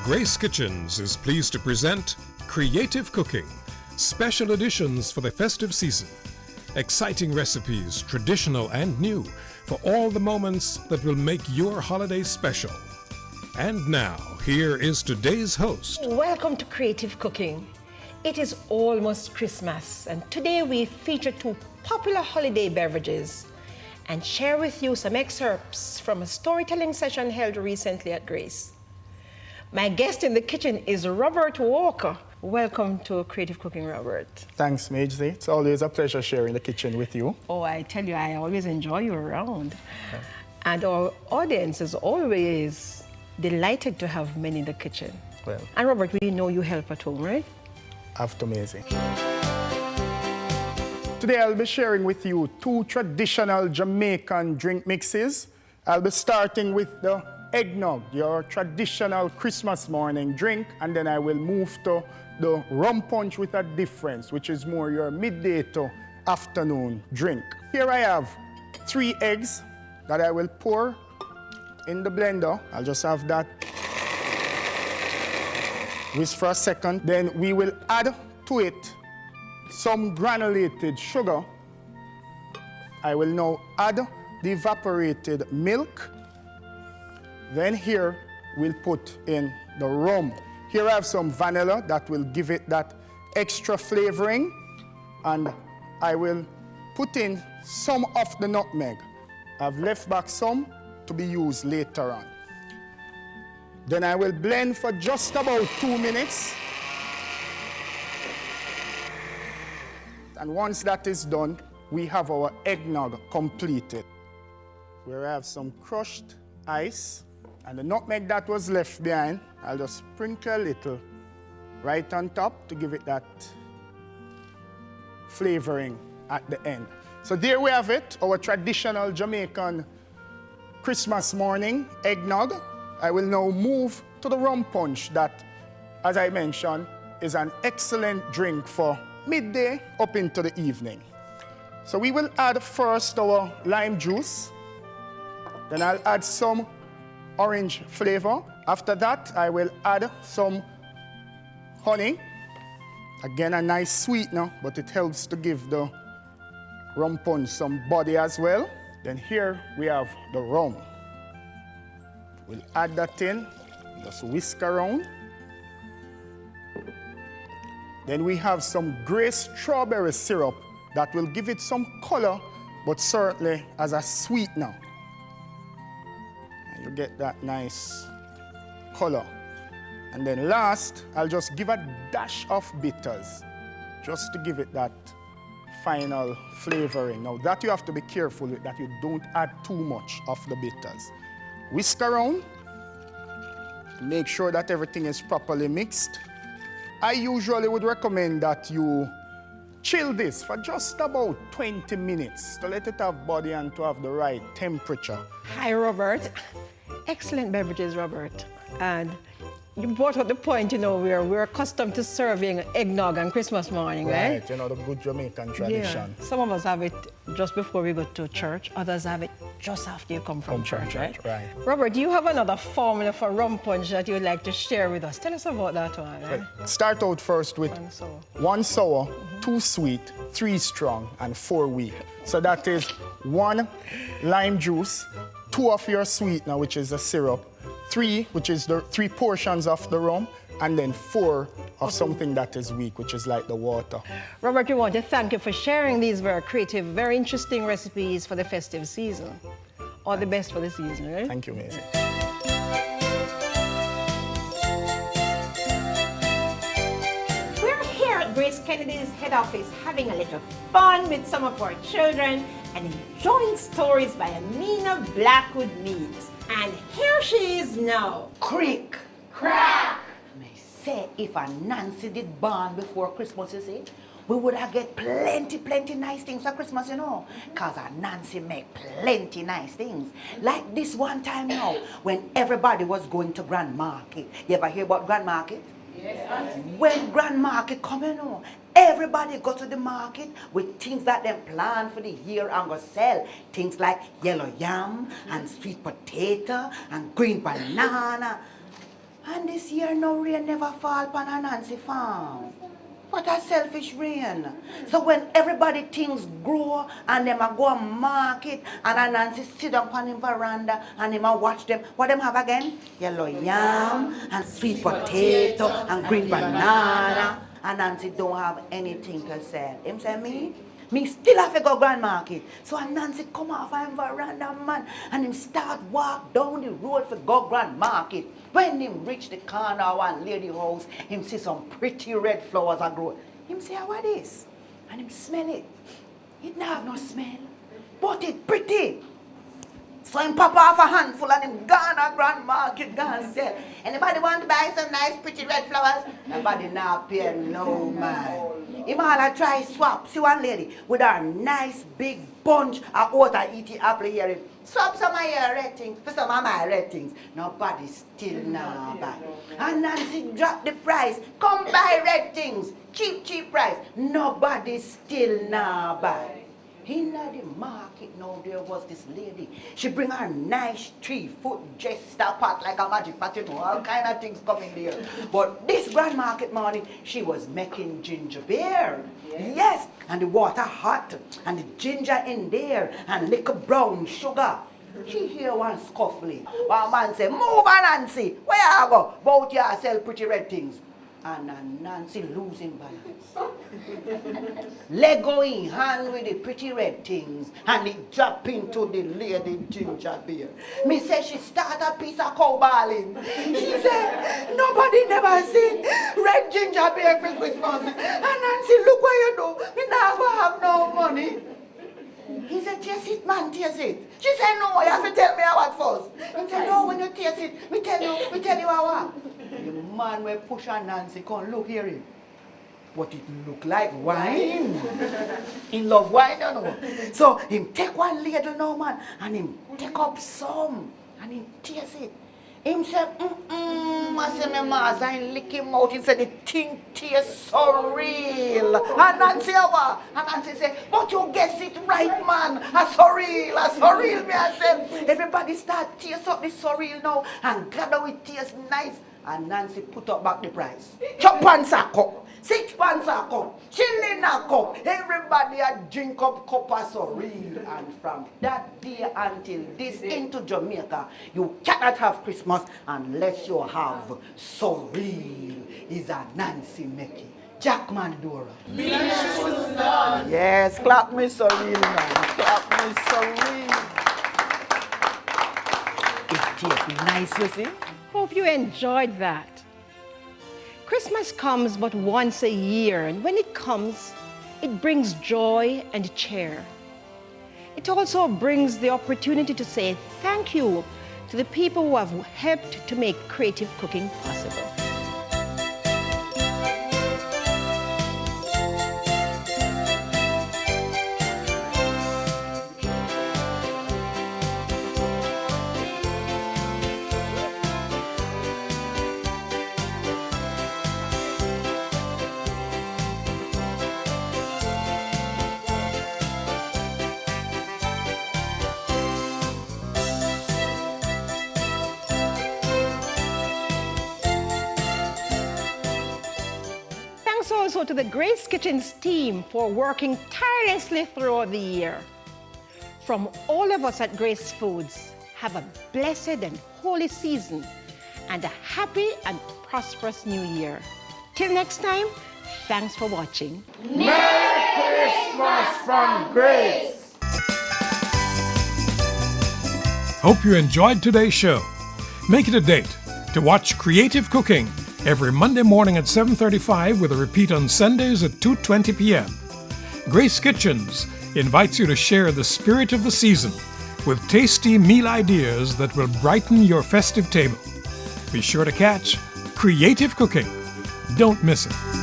Grace Kitchens is pleased to present Creative Cooking, special editions for the festive season. Exciting recipes, traditional and new, for all the moments that will make your holiday special. And now, here is today's host. Welcome to Creative Cooking. It is almost Christmas, and today we feature two popular holiday beverages and share with you some excerpts from a storytelling session held recently at Grace. My guest in the kitchen is Robert Walker. Welcome to Creative Cooking, Robert. Thanks, Major. It's always a pleasure sharing the kitchen with you. Oh, I tell you, I always enjoy you around. Okay. And our audience is always delighted to have men in the kitchen. Well, and Robert, we know you help at home, right? After Maisie. Today I'll be sharing with you two traditional Jamaican drink mixes. I'll be starting with the Egg Nog, your traditional Christmas morning drink, and then I will move to the Rum Punch with a difference, which is more your midday to afternoon drink. Here I have 3 eggs that I will pour in the blender. I'll just have that whisk for a second. Then we will add to it some granulated sugar. I will now add the evaporated milk. Then here we'll put in the rum. Here I have some vanilla that will give it that extra flavoring, and I will put in some of the nutmeg. I've left back some to be used later on. Then I will blend for just about 2 minutes. And once that is done, we have our eggnog completed. Where I have some crushed ice. And the nutmeg that was left behind, I'll just sprinkle a little right on top to give it that flavoring at the end. So there we have it, our traditional Jamaican Christmas morning eggnog. I will now move to the rum punch that, as I mentioned, is an excellent drink for midday up into the evening. So we will add first our lime juice. Then I'll add some orange flavor. After that, I will add some honey. Again, a nice sweetener, but it helps to give the rum punch some body as well. Then here we have the rum. We'll add that in, just whisk around. Then we have some gray strawberry syrup that will give it some color, but certainly as a sweetener. You get that nice color. And then last, I'll just give a dash of bitters, just to give it that final flavoring. Now that you have to be careful with, that you don't add too much of the bitters. Whisk around, make sure that everything is properly mixed. I usually would recommend that you chill this for just about 20 minutes to let it have body and to have the right temperature. Hi, Robert. Excellent beverages, Robert. And you brought up the point, we're accustomed to serving eggnog on Christmas morning, right? Right, the good Jamaican tradition. Yeah. Some of us have it just before we go to church. Others have it just after you come from church, right? Right. Robert, do you have another formula for rum punch that you'd like to share with us? Tell us about that one. Right. Start out first with 1 sour, 2 sweet, 3 strong, and 4 weak. So that is 1 lime juice, 2 of your sweetener, which is the syrup, 3, which is the 3 portions of the rum, and then 4 of something that is weak, which is like the water. Robert, we want to thank you for sharing these very creative, very interesting recipes for the festive season. All the best for the season, right? Thank you, Maisie. We're here at Grace Kennedy's head office having a little fun with some of our children and enjoying stories by Amina Blackwood Meads. And here she is now. Crick. Crack. May say, if a Nancy did born before Christmas, you see, we would have get plenty nice things for Christmas, Because a Nancy make plenty nice things. Like this one time now, when everybody was going to Grand Market. You ever hear about Grand Market? Yes. When Grand Market coming on, everybody go to the market with things that they plan for the year and go sell. Things like yellow yam and sweet potato and green banana. And this year no rain never fall upon a Nancy farm. What a selfish rain. So when everybody things grow and them a go a market and a Nancy sit down on him veranda and him a watch them, what them have again? Yellow yam and sweet potato and green banana. And Nancy don't have anything to sell. Him say me still have to go grand market. So Nancy come off him veranda man and him start walk down the road for go grand market. When him reach the corner of one lady house, him see some pretty red flowers a grow. Him say, what is? And him smell it. It not have no smell, but it pretty. So him pop off a handful and him gone a grand market, gone sell. Anybody want to buy some nice pretty red flowers? Nobody now pay no man. Him all a try swap. See one lady with her nice big bunch of water eating apple here. Swap some of your red things for some of my red things. Nobody still now buy. And Nancy drop the price. Come buy red things. Cheap price. Nobody still now buy. In the market now there was this lady. She bring her nice 3-foot jester pot like a magic pot, you know, all kind of things coming there. But this grand market morning, she was making ginger beer. Yes, and the water hot, and the ginger in there, and little brown sugar. She hear one scuffling. One man say, move Nancy, where you go? Bout you sell pretty red things. And Nancy losing balance. Leg go in hand with the pretty red things and it drop into the lady ginger beer. Me say she start a piece of cow balling. She said, nobody never seen red ginger beer for Christmas. And Nancy, look what you do. Me never have no money. He said, taste it, man, taste it. She said, no, you have to tell me what first. He said, no, when you taste it, we tell you what. The man will push on Nancy, come look here him. But it look like wine. He love wine, you know. So him take one ladle now, man, and him take up some, and him taste it. Him say, I say, my master, and lick him out. He said, the thing tastes so real. And Nancy, and Nancy say, but you guess it right, man. A so real, me I say. Everybody start taste up this so real now, and gather it taste nice. And Nancy put up back the price. Chop pants a cup, 6 pants a cup, shilling a cup. Everybody a drink up cup of sorrel. And from that day until this into Jamaica, you cannot have Christmas unless you have sorrel. Is a Nancy Mackey. Jack Mandora. Yes, clap me sorrel, man. Clap me sorrel. It tastes nice, you see. Hope you enjoyed that. Christmas comes but once a year, and when it comes, it brings joy and cheer. It also brings the opportunity to say thank you to the people who have helped to make creative cooking possible. Also to the Grace Kitchen's team for working tirelessly throughout the year. From all of us at Grace Foods, have a blessed and holy season and a happy and prosperous new year. Till next time, thanks for watching. Merry Christmas from Grace. Hope you enjoyed today's show. Make it a date to watch Creative Cooking every Monday morning at 7:35 with a repeat on Sundays at 2:20 p.m. Grace Kitchens invites you to share the spirit of the season with tasty meal ideas that will brighten your festive table. Be sure to catch Creative Cooking. Don't miss it.